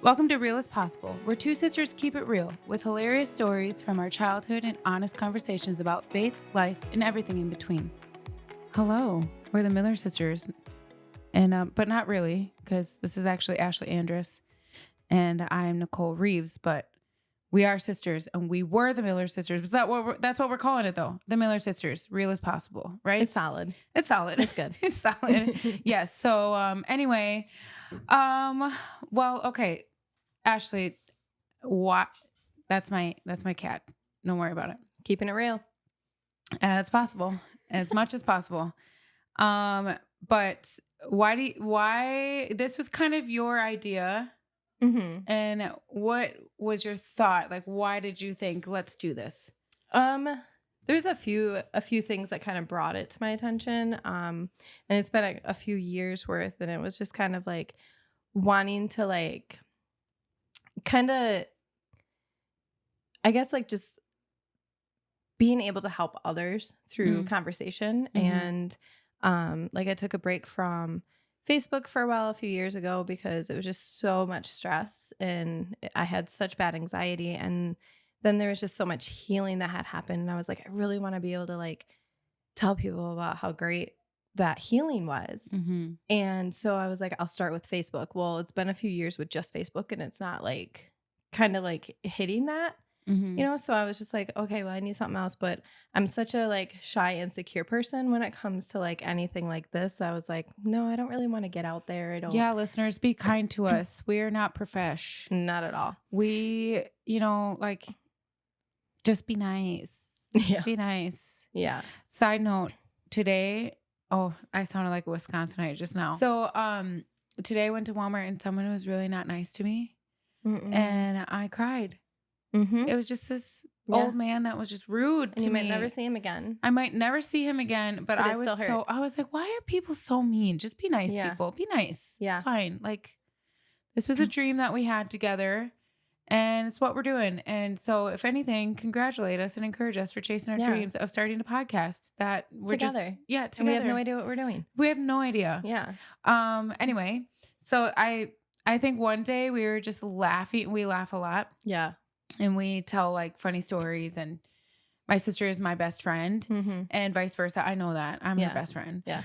Welcome to Real as Possible, where two sisters keep it real with hilarious stories from our childhood and honest conversations about faith, life, and everything in between. Hello, we're the Miller sisters, and but not really, because this is actually Ashley Andrus, and I'm Nicole Reeves, but we are sisters, and we were the Miller sisters. Is that what that's what we're calling it, though? The Miller sisters, Real as Possible, right? It's solid. It's solid. It's good. It's solid. Yes. So anyway, well, okay. Ashley, what? That's my cat. Don't worry about it. Keeping it real. As possible, as much as possible. But why this was kind of your idea. Mm-hmm. And what was your thought? Like, why did you think, let's do this? There's a few things that kind of brought it to my attention. And it's been a few years worth, and it was just kind of like wanting to like kind of, I guess, like just being able to help others through conversation. Mm-hmm. And like I took a break from Facebook for a while a few years ago because it was just so much stress and I had such bad anxiety. And then there was just so much healing that had happened. And I was like, I really want to be able to like tell people about how great that healing was. Mm-hmm. And so I was like, I'll start with Facebook. Well, it's been a few years with just Facebook and it's not like kind of like hitting that. Mm-hmm. You know, so I was just like, okay, well, I need something else. But I'm such a like shy, insecure person when it comes to like anything like this. I was like, no, I don't really want to get out there. I don't. Yeah, listeners, be kind to us. We are not profesh. Not at all. We, like, just be nice. Yeah. Be nice. Yeah. Side note, today, I sounded like a Wisconsinite just now. So, today I went to Walmart and someone was really not nice to me. Mm-mm. And I cried. Mm-hmm. It was just this old man that was just rude to me. You might never see him again. I might never see him again, but I was like, why are people so mean? Just be nice, people. Be nice. Yeah. It's fine. Like, this was a dream that we had together, and it's what we're doing. And so, if anything, congratulate us and encourage us for chasing our dreams of starting a podcast that we're together. Together. And we have no idea what we're doing. We have no idea. Yeah. Anyway, so I think one day we were just laughing. We laugh a lot. Yeah. And we tell like funny stories, and my sister is my best friend and vice versa. I know that I'm her best friend. Yeah.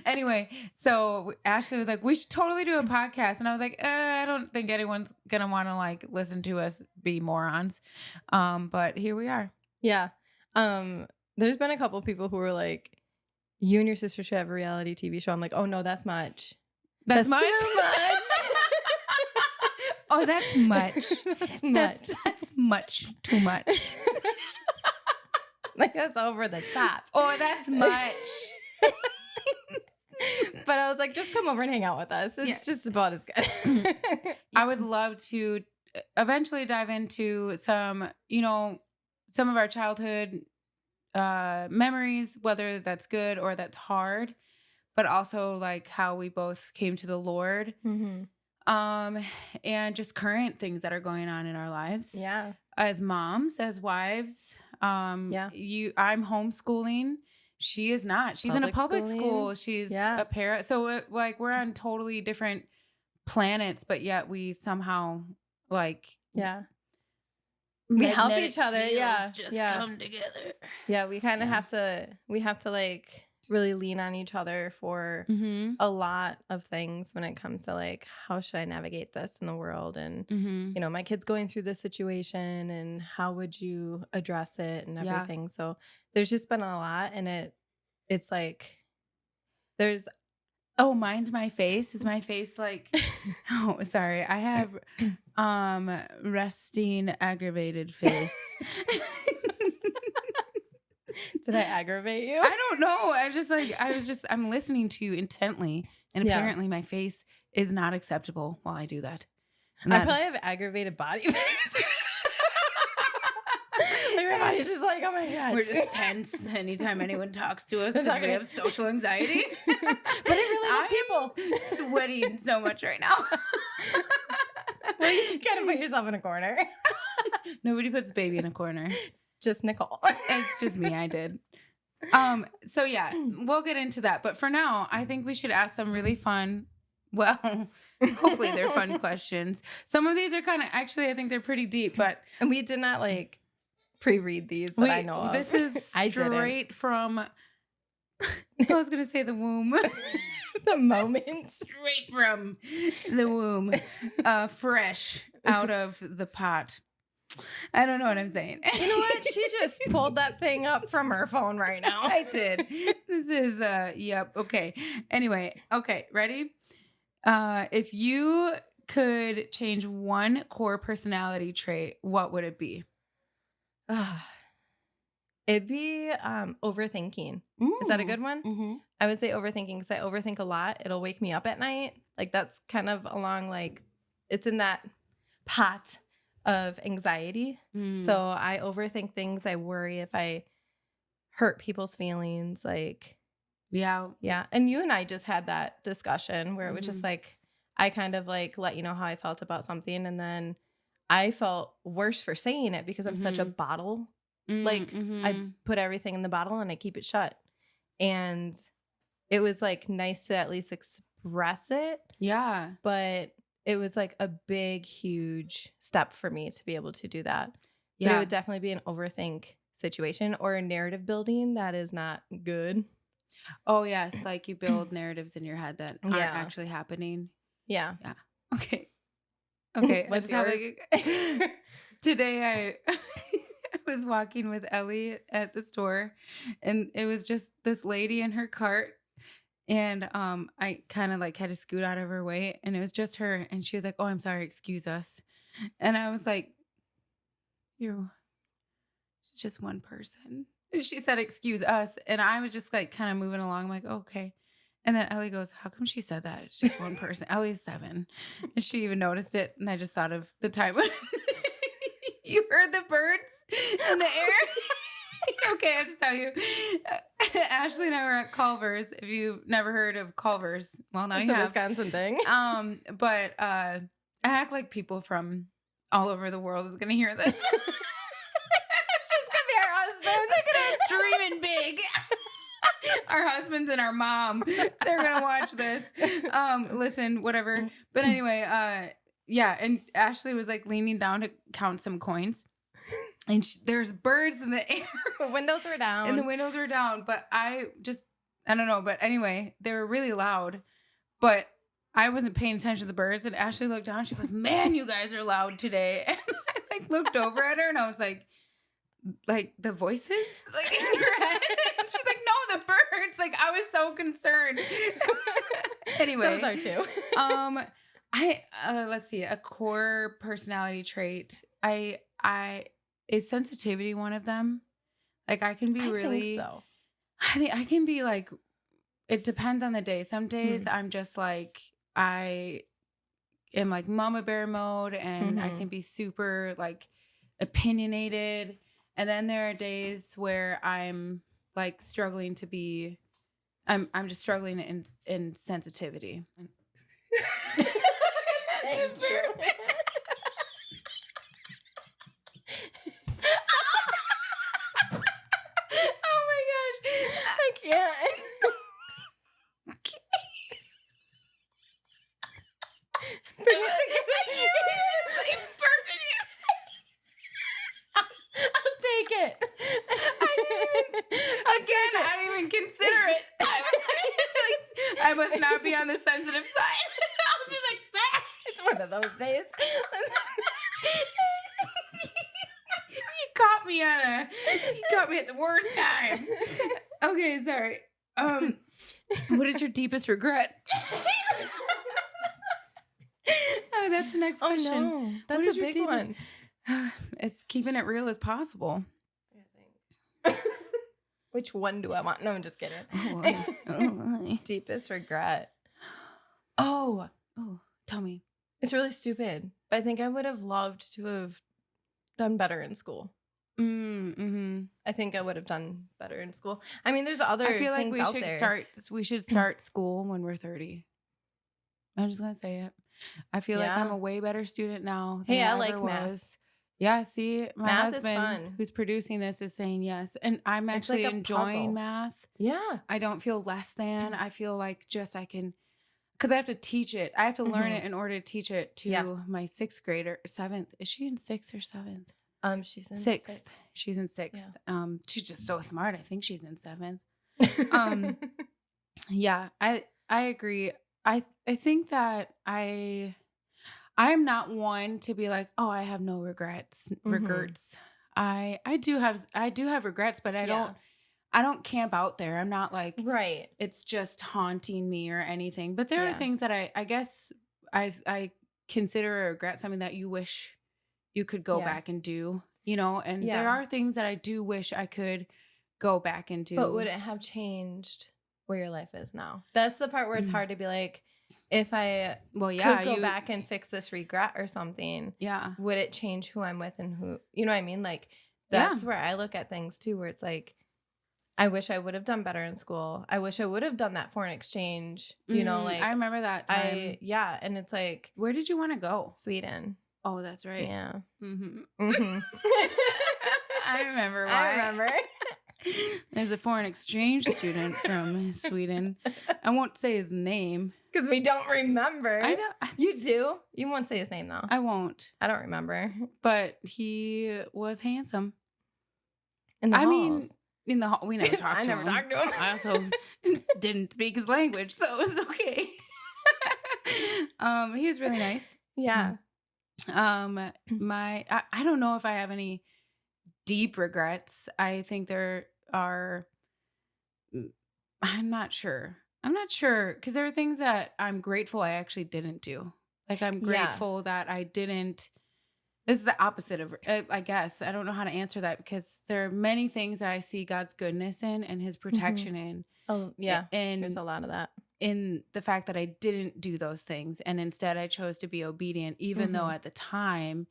Anyway, so Ashley was like, we should totally do a podcast. And I was like, I don't think anyone's going to want to like listen to us be morons. But here we are. Yeah. There's been a couple people who were like, you and your sister should have a reality TV show. I'm like, oh no, that's much. That's much? Too much. Oh, that's much. That's much. That's much too much. Like that's over the top. Oh, that's much. But I was like, just come over and hang out with us. It's just about as good. I would love to eventually dive into some of our childhood memories, whether that's good or that's hard, but also like how we both came to the Lord. Mm-hmm. And just current things that are going on in our lives. Yeah. As moms, as wives. I'm homeschooling. She is not. She's in a public school. She's a parent. So like we're on totally different planets, but yet we somehow like we help each other. Just come together. Yeah, we kind of have to like really lean on each other for a lot of things when it comes to like, how should I navigate this in the world? And, my kid's going through this situation and how would you address it and everything. So there's just been a lot, and it's like, there's, mind my face. Is my face like, oh, sorry. I have, resting aggravated face. Did I aggravate you? I don't know. I'm listening to you intently. And apparently my face is not acceptable while I do that. And I probably have aggravated body face. Like my body's just like, oh my gosh. We're just tense anytime anyone talks to us because we have social anxiety. But it really I'm people sweating so much right now. Well, you kind of put yourself in a corner. Nobody puts baby in a corner. Just Nicole. It's just me. I did. So yeah, we'll get into that. But for now, I think we should ask some really fun Well, hopefully they're fun questions. Some of these are kind of, actually, I think they're pretty deep, but. And we did not like pre-read these that I know of. This is straight from, I was going to say the womb. The moment. Straight from the womb. Fresh out of the pot. I don't know what I'm saying. You know what? She just pulled that thing up from her phone right now. I did. This is, yep. Okay. Anyway. Okay. Ready? If you could change one core personality trait, what would it be? It'd be overthinking. Is that a good one? Mm-hmm. I would say overthinking because I overthink a lot. It'll wake me up at night. Like that's kind of along like it's in that pot of anxiety. So I overthink things. I worry if I hurt people's feelings. Like, yeah. And you and I just had that discussion where it was just like, I kind of like let you know how I felt about something. And then I felt worse for saying it because I'm such a bottle. Like I put everything in the bottle and I keep it shut. And it was like nice to at least express it. Yeah. But it was like a big, huge step for me to be able to do that. Yeah. But it would definitely be an overthink situation or a narrative building that is not good. Oh, yes. Like you build narratives in your head that aren't actually happening. Yeah. Yeah. Okay. What's yours? Today I was walking with Ellie at the store and it was just this lady in her cart. And I kind of like had to scoot out of her way and it was just her. And she was like, "Oh, I'm sorry, excuse us." And I was like, it's just one person. And she said, "Excuse us." And I was just like kind of moving along. I'm like, okay. And then Ellie goes, "How come she said that? It's just one person." Ellie's 7. And she even noticed it. And I just thought of the time when you heard the birds in the air. Okay, I have to tell you. Ashley and I were at Culver's. If you've never heard of Culver's, well, now you have. It's a Wisconsin thing. But I act like people from all over the world is going to hear this. It's just going to be our husbands. Look at us dreaming big. Our husbands and our mom. They're going to watch this. Listen, whatever. But anyway, yeah. And Ashley was like leaning down to count some coins. And there's birds in the air. The windows were down. And the windows were down. But I don't know. But anyway, they were really loud. But I wasn't paying attention to the birds. And Ashley looked down. She goes, "Man, you guys are loud today." And I like looked over at her and I was like the voices like in your head. And she's like, "No, the birds." Like I was so concerned. Anyway. Those are too. Let's see, a core personality trait. Is sensitivity one of them? Like I can be really, think so. I think I can be like, it depends on the day. Some days I'm just like, I am like mama bear mode and I can be super like opinionated. And then there are days where I'm like struggling to be, I'm just struggling in sensitivity. Thank you. Oh my gosh. I can't. Bring it together. It's burping you. I'll take it. I didn't even consider it. I must not be on the sensitive side. I was just like, bah. It's one of those days. You caught me at the worst time. Okay, sorry. What is your deepest regret? Oh, that's the next question. No, that's a big one. It's keeping it real as possible. Which one do I want? No, I'm just kidding. Deepest regret. Oh, tell me. It's really stupid. But I think I would have loved to have done better in school. I think I would have done better in school. I mean, there's other things out there. I feel like we should start school when we're 30. I'm just going to say it. I feel like I'm a way better student now than I like math. Yeah, see, my math husband who's producing this is saying yes. And I'm actually like enjoying math. Yeah. I don't feel less than. I feel like I can because I have to teach it. I have to learn it in order to teach it to my 6th grader, 7th. Is she in 6th or 7th? She's in 6th. She's in 6th. Yeah. She's just so smart. I think she's in 7th. Yeah, I agree. I think that I'm not one to be like, oh, I have no regrets. I do have regrets, but I don't camp out there. I'm not like, right. It's just haunting me or anything. But there are things that I guess I consider a regret something that you wish you could go back and do, and there are things that I do wish I could go back and do. But would it have changed where your life is now? That's the part where it's hard to be like, if I could go back and fix this regret or something, would it change who I'm with and who, you know what I mean? Like, that's where I look at things too, where it's like, I wish I would have done better in school. I wish I would have done that foreign exchange, like. I remember that time. And it's like. Where did you want to go? Sweden. Oh, that's right. Yeah. I remember why. I remember. There's a foreign exchange student from Sweden. I won't say his name. Because we don't remember. I don't. You do? You won't say his name, though. I won't. I don't remember. But he was handsome. In the halls. mean, in the hall. We never talked to him. I never talked to him. I also didn't speak his language, so it was okay. He was really nice. Yeah. I don't know if I have any deep regrets. I think there are. I'm not sure because there are things that I'm grateful I actually didn't do. Like, I'm grateful that I didn't. This is the opposite of, I guess. I don't know how to answer that because there are many things that I see God's goodness in and his protection in. Oh, yeah. And there's a lot of that. In the fact that I didn't do those things. And instead I chose to be obedient, even though at the time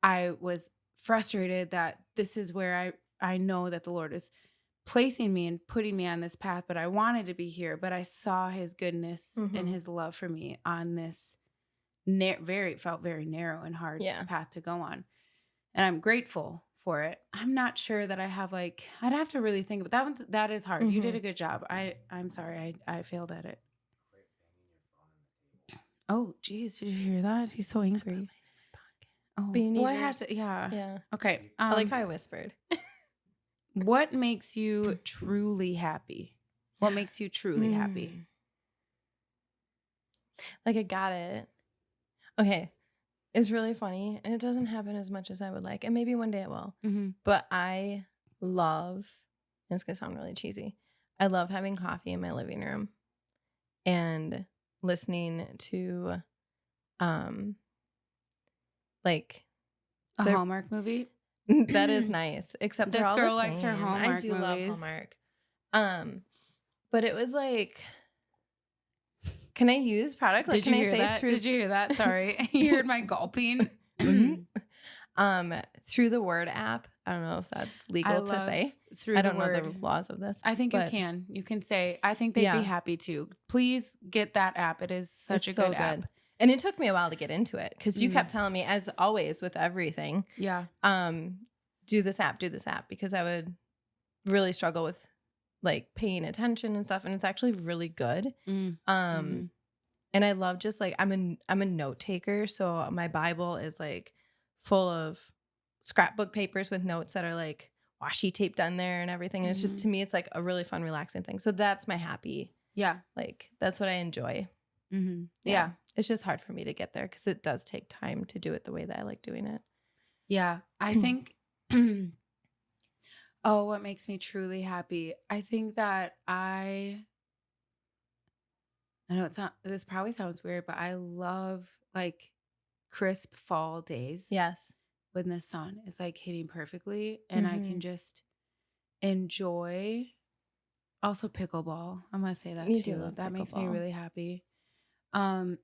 I was frustrated that this is where I know that the Lord is placing me and putting me on this path, but I wanted to be here. But I saw his goodness and his love for me on this felt very narrow and hard path to go on. And I'm grateful for it. I'm not sure that I have I'd have to really think about that. That is hard. You did a good job. I'm sorry. I failed at it. Oh, geez. Did you hear that? He's so angry. Oh, well, I have to, yeah. Okay. I like how I whispered. What makes you truly happy? What makes you truly happy? Like, I got it. Okay. It's really funny, and it doesn't happen as much as I would like, and maybe one day it will. But I love, and it's going to sound really cheesy, I love having coffee in my living room and listening to, like, a Hallmark movie. That is nice. Except this girl likes her Hallmark I do movies. love Hallmark. But it was like, can I use product? Like, Did you hear that? Did you hear that? Sorry, you heard my gulping. Through the Word app. I don't know if that's legal to say. I don't know the laws of this. I think you can. You can say. I think they'd be happy to. Please get that app. It is such a good app. And it took me a while to get into it because you kept telling me, as always with everything, do this app, because I would really struggle with like paying attention and stuff. And it's actually really good. And I love just like, I'm a note taker. So my Bible is like full of scrapbook papers with notes that are like washi taped on there and everything. And it's just, to me, it's like a really fun, relaxing thing. So that's my happy. Yeah. Like, that's what I enjoy. Yeah. It's just hard for me to get there because it does take time to do it the way that I like doing it. Yeah. I think, what makes me truly happy? I think that I know this probably sounds weird, but I love like crisp fall days. Yes. When the sun is like hitting perfectly and I can just enjoy. Also pickleball. I'm going to say that too. That makes me really happy. I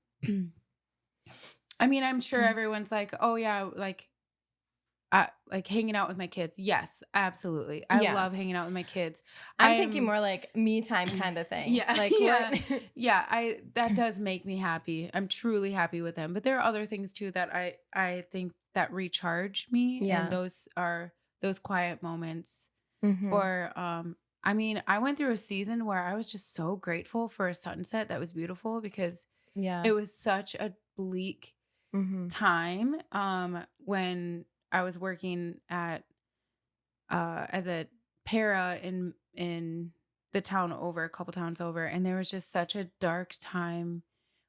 mean, I'm sure everyone's like, oh yeah, like hanging out with my kids. Yes, absolutely. I love hanging out with my kids. I'm thinking more like me time kind of thing. Yeah. Like, that does make me happy. I'm truly happy with them. But there are other things too that I think that recharge me. Yeah. And those are those quiet moments. Or, I mean, I went through a season where I was just so grateful for a sunset that was beautiful because Yeah. It was such a bleak time when I was working at as a para in the town over, a couple towns over, and there was just such a dark time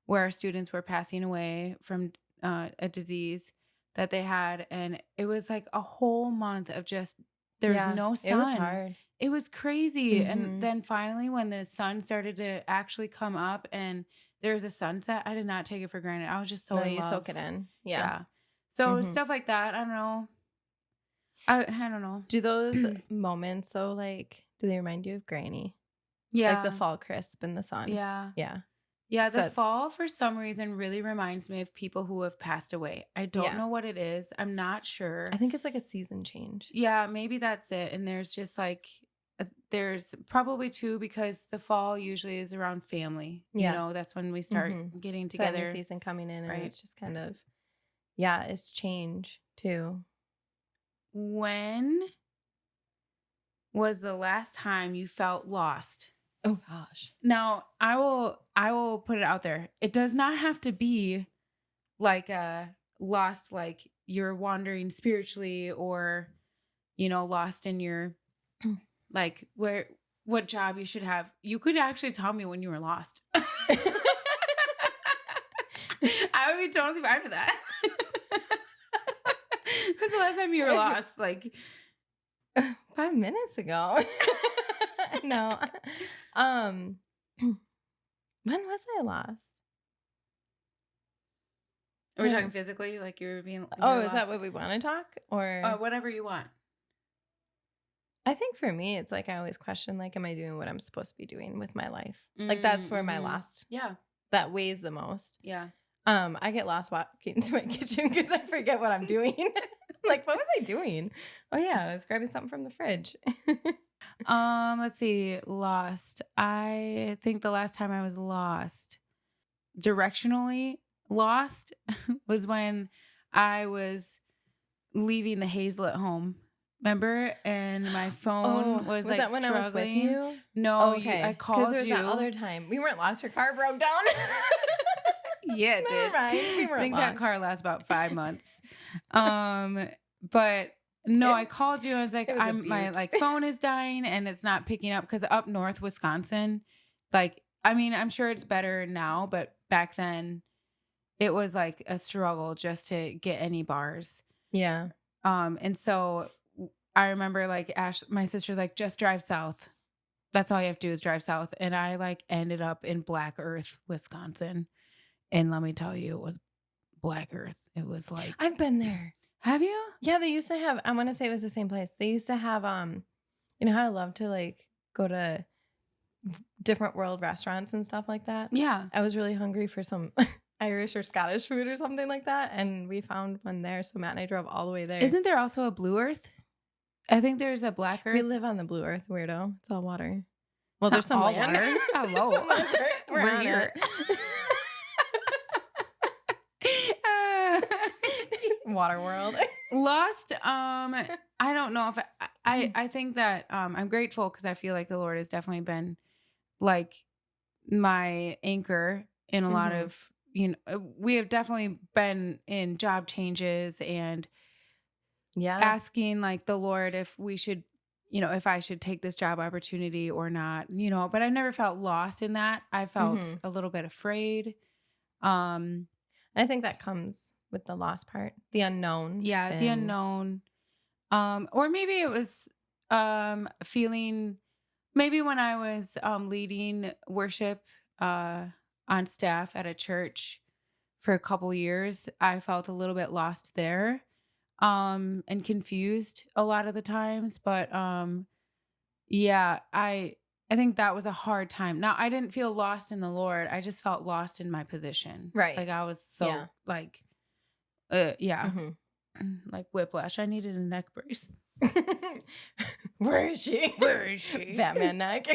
where our students were passing away from a disease that they had, and it was like a whole month of just there's no sun. It was hard. It was crazy. And then finally when the sun started to actually come up and there was a sunset, I did not take it for granted. I was just so in you love. soak it in. Yeah. So stuff like that, I don't know. I don't know. Do those moments though, like, do they remind you of Granny? Yeah. Like the fall crisp in the sun. Yeah. Yeah. Yeah, the fall for some reason really reminds me of people who have passed away. I don't know what it is. I'm not sure. I think it's like a season change. Yeah, maybe that's it. And there's just like there's probably two because the fall usually is around family. You know, that's when we start getting together. Family season coming in, and it's just kind of it's change too. When was the last time you felt lost? Oh gosh. Now, I will put it out there. It does not have to be like lost, like you're wandering spiritually or, lost in your like what job you should have. You could actually tell me when you were lost. I would be totally fine with that. When's the last time you were lost? Like 5 minutes ago. No. When was I lost? Are we talking physically? Like you're being is that what we want to talk? Or whatever you want. I think for me, it's like I always question, like, am I doing what I'm supposed to be doing with my life? Like that's where my lost that weighs the most. Yeah. I get lost walking into my kitchen because I forget what I'm doing. Like, what was I doing? Oh yeah, I was grabbing something from the fridge. Let's see. Lost. I think the last time I was lost, directionally lost, was when I was leaving the Hazlet home. Remember? And my phone was like that when struggling. I was with you? No, okay. I called you. Because there was that other time. We weren't lost. Your car broke down. Yeah, it did. Never mind. We weren't I think lost. that car lasts about 5 months. But no, I called you. I was like, my like phone is dying and it's not picking up because up north Wisconsin, like, I mean, I'm sure it's better now, but back then it was like a struggle just to get any bars. Yeah. And so I remember like my sister's like, just drive south. That's all you have to do is drive south. And I like ended up in Black Earth, Wisconsin. And let me tell you, it was Black Earth. It was like, I've been there. Have you? Yeah, they used to have, I want to say it was the same place. They used to have, you know how I love to like go to different world restaurants and stuff like that? Yeah. I was really hungry for some Irish or Scottish food or something like that. And we found one there. So Matt and I drove all the way there. Isn't there also a Blue Earth? I think there's a Black Earth. We live on the Blue Earth, weirdo. It's all water. Well, there's some land. Water. Hello. We're here. Water world. Lost. I don't know if I think that I'm grateful because I feel like the Lord has definitely been like my anchor in a lot of, we have definitely been in job changes and asking like the Lord if we should, if I should take this job opportunity or not, but I never felt lost in that. I felt a little bit afraid. I think that comes with the lost part, the unknown. Yeah, the unknown. Or maybe it was feeling, maybe when I was leading worship on staff at a church for a couple years, I felt a little bit lost there and confused a lot of the times. But yeah, I think that was a hard time. Now, I didn't feel lost in the Lord. I just felt lost in my position. Right. Like I was so like, like whiplash. I needed a neck brace. Where is she? Where is she? Batman neck.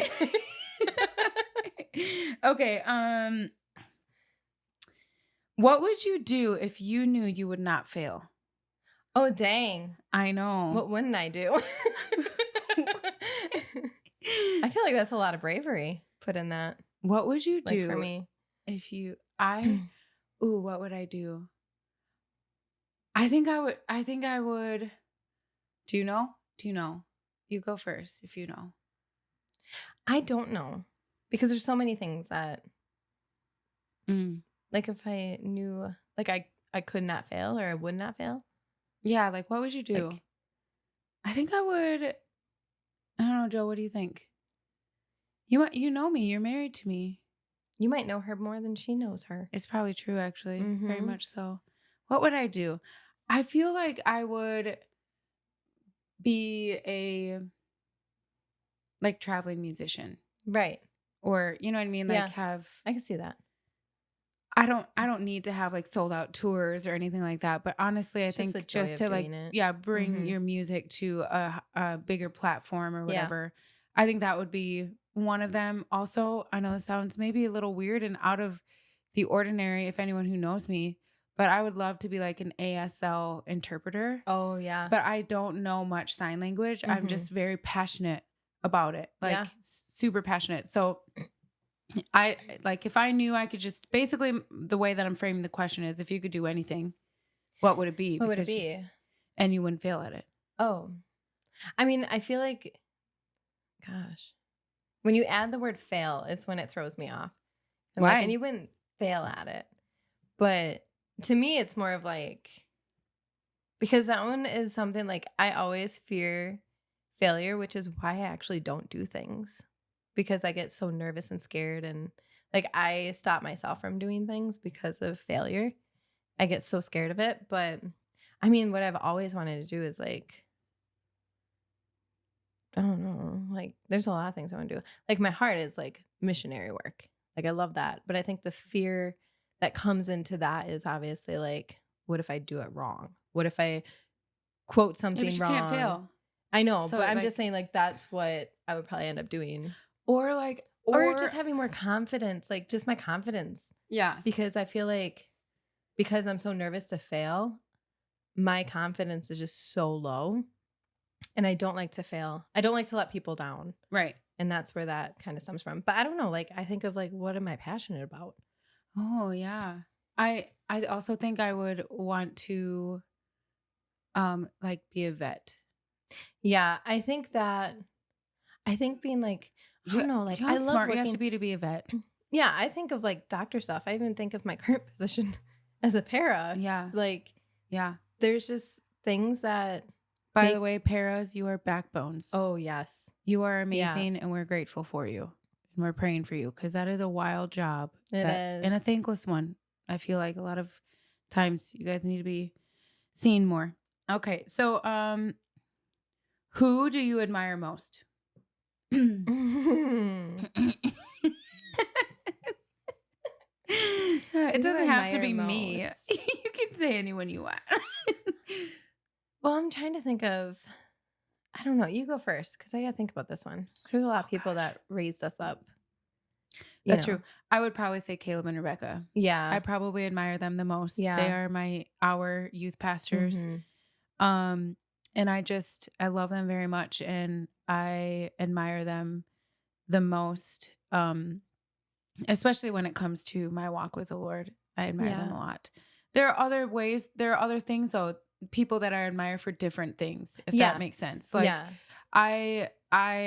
Okay. What would you do if you knew you would not fail? Oh, dang. I know. What wouldn't I do? I feel like that's a lot of bravery put in that. What would you do for me? If you, What would I do? I think I would. Do you know? You go first if you know. I don't know, because there's so many things that, like, if I knew, like, I could not fail or I would not fail. Yeah, like, what would you do? Like, I think I would. I don't know, Joe. What do you think? You know me. You're married to me. you might know her more than she knows her. It's probably true, actually. Very Mhm. much so. What would I do? I feel like I would be a like traveling musician, Right. or you know what I mean. Like Yeah. I can see that. I don't need to have like sold out tours or anything like that. But honestly, I It's just the think joy just of to like doing it. bring Mhm. your music to a bigger platform or Yeah. whatever. I think that would be one of them. Also, I know this sounds maybe a little weird and out of the ordinary if anyone who knows me, but I would love to be like an ASL interpreter. Oh, yeah. But I don't know much sign language. I'm Mhm. just very passionate about it. Like Yeah. super passionate. So I like if I knew I could just basically the way that I'm framing the question is if you could do anything, what would it be? What would it Because be? and you wouldn't fail at it. Oh. I mean, I feel like, gosh, when you add the word fail, it's when it throws me off. I'm like, and Why? you wouldn't fail at it. But to me, it's more of like, because that one is something like I always fear failure, which is why I actually don't do things, because I get so nervous and scared. And like I stop myself from doing things because of failure. I get so scared of it. But I mean, what I've always wanted to do is like, I don't know, like there's a lot of things I want to do. Like my heart is like missionary work. Like I love that. But I think the fear that comes into that is obviously like, what if I do it wrong? What if I quote Yeah, but something you can't wrong? fail. I know, So but I'm like just saying like that's what I would probably end up doing. or Or just having more confidence, like just my confidence. yeah. Because I feel like because I'm so nervous to fail, my confidence is just so low. And I don't like to fail. I don't like to let people down. Right. And that's where that kind of stems from. But I don't know, like I think of like what am I passionate about? Oh yeah. I also think I would want to like be a vet. Yeah, I think being like, I don't know, Do like you know I how love smart you have working. to be a vet? Yeah, I think of like doctor stuff. I even think of my current position as a para. Yeah. Like Yeah. there's just things that By the make, way, paras, you are backbones. oh yes. You are Yeah, amazing and we're grateful for you. And we're praying for you because that is a wild job it and a is. thankless one. I feel like a lot of times you guys need to be seen more. Okay. So who do you admire most? It Who do I doesn't have to admire be me. most? You can say anyone you want. Well, I'm trying to think of, I don't know. You go first because I got to think about this one. There's a lot of people that raised us up. That's true. I would probably say Caleb and Rebecca. Yeah. I probably admire them the most. Yeah. They are our youth pastors. And I love them very much and I admire them the most. Especially when it comes to my walk with the Lord. I admire them a lot. There are other things though, people that I admire for different things, if that makes sense. Like I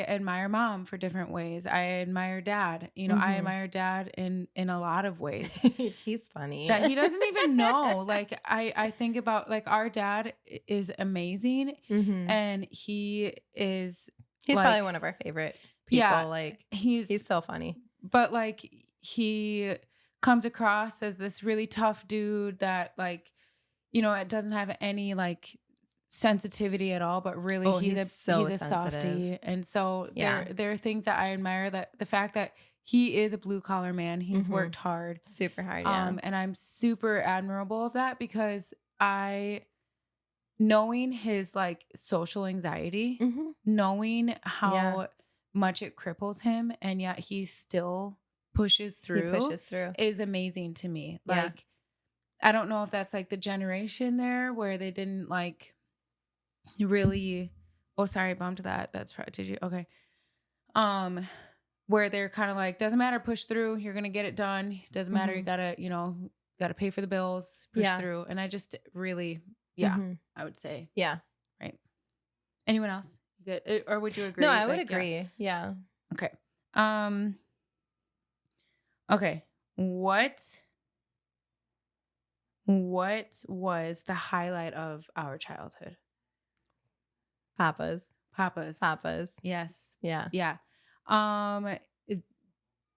admire mom for different ways. I admire dad. You know, I admire dad in a lot of ways. He's funny. That he doesn't even know. Like I think about like our dad is amazing and he's like, probably one of our favorite people. Yeah, like he's so funny. But like he comes across as this really tough dude that like, you know, it doesn't have any like sensitivity at all, but really he's a softie. And so there are things that I admire, that the fact that he is a blue collar man, he's worked hard. Super hard, and I'm super admirable of that because knowing his like social anxiety, knowing how much it cripples him and yet he still pushes through is amazing to me. Like I don't know if that's like the generation there where they didn't like really, oh sorry, I bumped that. That's probably, did you? Okay. where they're kind of like, doesn't matter, push through. You're going to get it done. Doesn't matter. You gotta, got to pay for the bills, push through. And I just really, I would say. Yeah. Right. Anyone else? Good. Or would you agree? No, I would agree. Yeah. Okay. Okay. What was the highlight of our childhood? Papa's. Yes. Yeah. Yeah.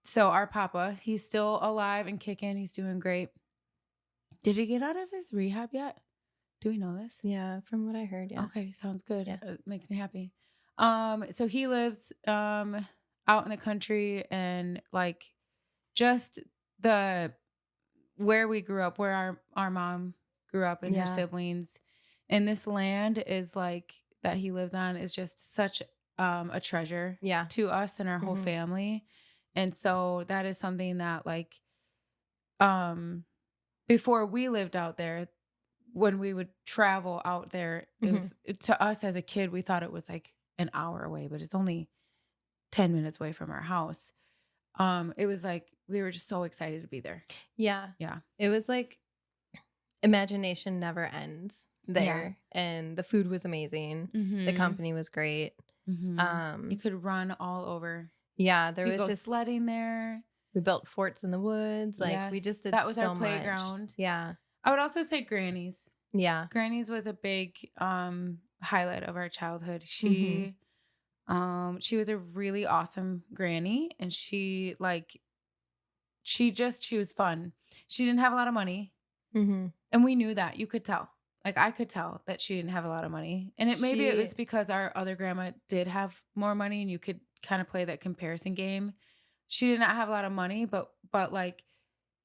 So our papa, he's still alive and kicking. He's doing great. Did he get out of his rehab yet? Do we know this? Yeah, from what I heard, yeah. Okay, sounds good. Yeah. It makes me happy. So he lives out in the country, and like just where we grew up, where our mom grew up and her siblings, and this land is like that he lives on is just such a treasure to us and our whole family. And so that is something that like before we lived out there, when we would travel out there, it was to us as a kid, we thought it was like an hour away, but it's only 10 minutes away from our house. It was like we were just so excited to be there. Yeah. Yeah. It was like imagination never ends there. Yeah. And the food was amazing. The company was great. You could run all over. Yeah, there was just sledding there. We built forts in the woods. Like we just did so much. That was our playground. Yeah. I would also say Granny's. Yeah. Granny's was a big highlight of our childhood. She was a really awesome granny, and she was fun. She didn't have a lot of money. And we knew that. You could tell. Like I could tell that she didn't have a lot of money. And maybe it was because our other grandma did have more money, and you could kind of play that comparison game. She did not have a lot of money, but like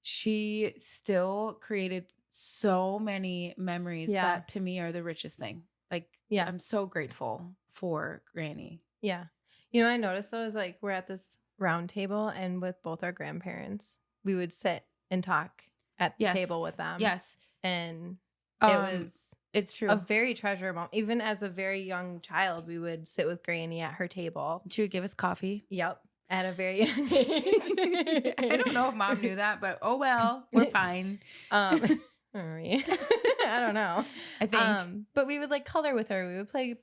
she still created so many memories that to me are the richest thing. Like, I'm so grateful for Granny. Yeah. You know, I noticed though is like we're at this round table, and with both our grandparents, we would sit and talk at the table with them. Yes. And it's true. A very treasure moment. Even as a very young child, we would sit with Granny at her table. She would give us coffee. Yep. At a very young age. I don't know if Mom knew that, but oh well, we're fine. I don't know. I think. But we would like color with her. We would play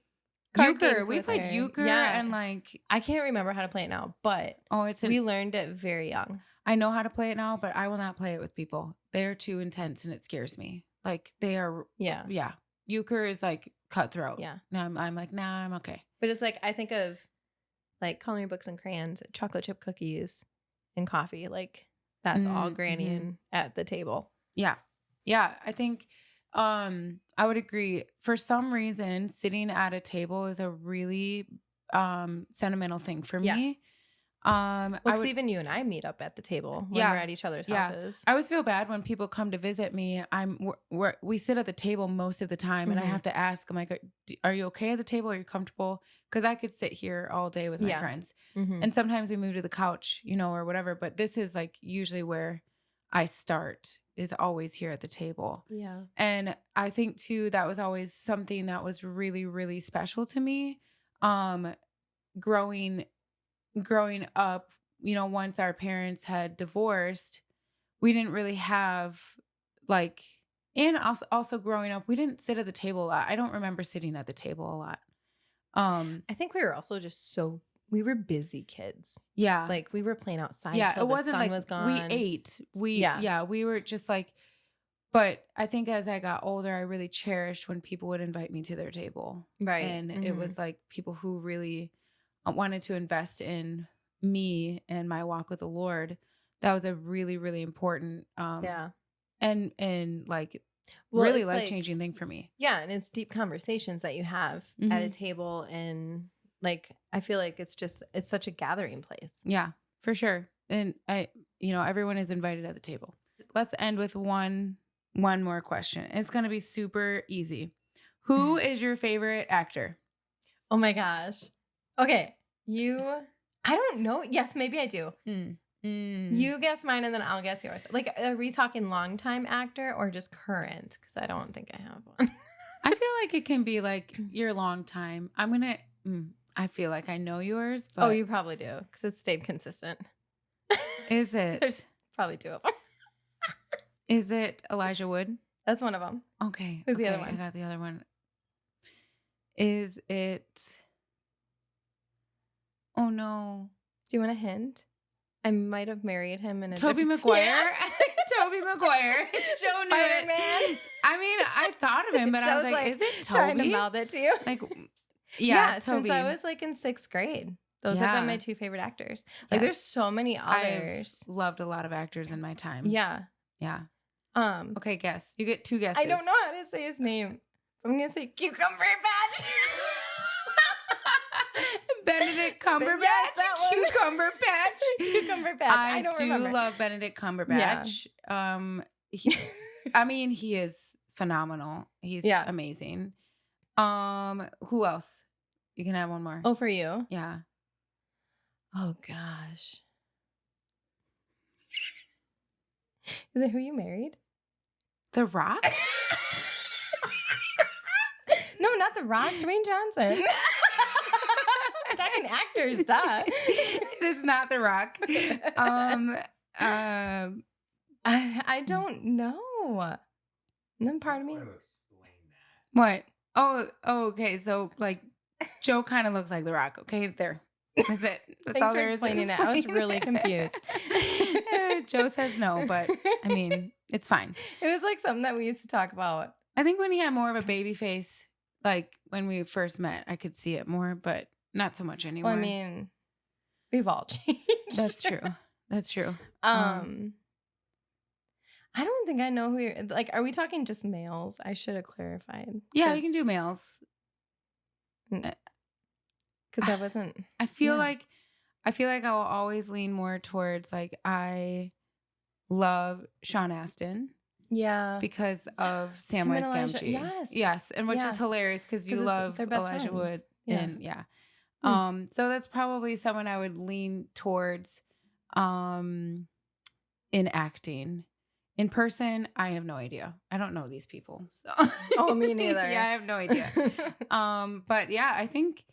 euchre. We played euchre and like I can't remember how to play it now, but we learned it very young. I know how to play it now, but I will not play it with people. They are too intense, and it scares me. Like they are. Yeah. Euchre is like cutthroat. Yeah. Now I'm like, nah, I'm okay. But it's like I think of like coloring books and crayons, chocolate chip cookies, and coffee. Like that's all Granny and at the table. Yeah. Yeah. I think I would agree. For some reason, sitting at a table is a really sentimental thing for me. Because even you and I meet up at the table when we're at each other's houses. I always feel bad when people come to visit me. We sit at the table most of the time, and I have to ask, I'm like, are you okay at the table? Are you comfortable? Because I could sit here all day with my friends. And sometimes we move to the couch, or whatever. But this is like usually where I start, is always here at the table. Yeah. And I think too, that was always something that was really, really special to me. Growing up, once our parents had divorced, we didn't really have and also growing up, we didn't sit at the table a lot. I don't remember sitting at the table a lot. I think we were also just we were busy kids. Yeah. Like we were playing outside it till wasn't the sun like was gone. We ate. We were just like, but I think as I got older, I really cherished when people would invite me to their table. Right. And it was like people who really wanted to invest in me and my walk with the Lord. That was a really, really important and like really life-changing thing for me. Yeah, and it's deep conversations that you have at a table, and like I feel like it's such a gathering place. Yeah, for sure. And everyone is invited at the table. Let's end with one more question. It's going to be super easy. Who is your favorite actor? Oh my gosh. Okay, I don't know. Yes, maybe I do. You guess mine and then I'll guess yours. Like, are we talking longtime actor or just current? Because I don't think I have one. I feel like it can be like your long time. I'm going to, I feel like I know yours, Oh, but you probably do because it stayed consistent. is it? There's probably 2 of them. Is it Elijah Wood? That's one of them. Okay. Who's the other one? I got the other one. Is it? Oh no. Do you want a hint? I might have married him in a Tobey Maguire. Yeah. Tobey Maguire. Joe knew it. I mean, I thought of him, but I was like, is it Toby? Trying to mouth it to you. Like, yeah, Toby. Since I was like in 6th grade. Those have been my 2 favorite actors. Like, there's so many others. I've loved a lot of actors in my time. Yeah. Yeah. Okay, guess. You get 2 guesses. I don't know how to say his name. I'm gonna say Cucumber Patch. Benedict Cumberbatch. Yes, Cucumber Patch. Cucumber Patch. I don't remember. love Benedict Cumberbatch. Yeah. I mean, he is phenomenal. He's amazing. Who else? You can have one more. Oh, for you? Yeah. Oh gosh. Is it who you married? The Rock? No, not The Rock. Dwayne Johnson. I'm talking actors, duh. It is not The Rock. I don't know. And then part of me. What? Oh, okay. So like, Joe kind of looks like The Rock. Okay, there. That's it. That's Thanks all for there is explaining it. I was really confused. Joe says no, but I mean, it's fine. It was like something that we used to talk about. I think when he had more of a baby face, like when we first met, I could see it more, but not so much anymore. Well, I mean, we've all changed. That's true. That's true. I don't think I know who you're like. Are we talking just males? I should have clarified. Yeah, we can do males. Because I wasn't. I feel like I'll always lean more towards like I love Sean Astin. Yeah. Because of Samwise Gamgee. Yes. And which is hilarious because you love Elijah Wood. Yeah. And so that's probably someone I would lean towards in acting. In person, I have no idea. I don't know these people. So Oh, me neither. Yeah, I have no idea. But yeah, I think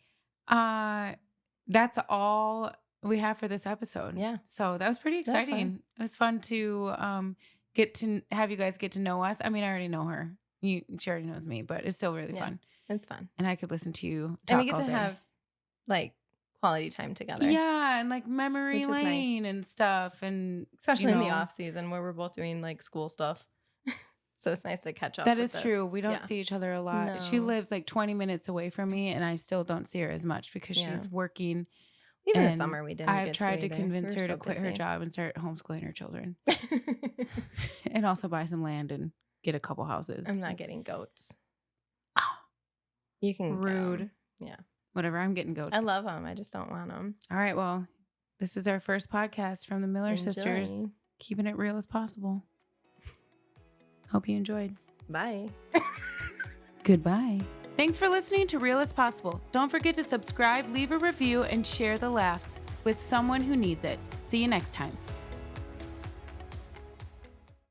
that's all we have for this episode. Yeah. So that was pretty exciting. It was fun to get to have you guys get to know us. I mean, I already know her. She already knows me, but it's still really fun. It's fun. And I could listen to you talk and we get all to day. have like quality time together. Yeah, and like memory lane and stuff, and especially in the off season where we're both doing like school stuff. So it's nice to catch up. That is true. We don't see each other a lot. No. She lives like 20 minutes away from me, and I still don't see her as much because she's working. Even the summer we didn't. I've tried to convince her to quit her job and start homeschooling her children, and also buy some land and get a couple houses. I'm not getting goats. You can rude. Yeah. Whatever. I'm getting goats. I love them. I just don't want them. All right. Well, this is our first podcast from the Miller sisters, keeping it real as possible. Hope you enjoyed. Bye. Goodbye. Thanks for listening to Real as Possible. Don't forget to subscribe, leave a review, and share the laughs with someone who needs it. See you next time.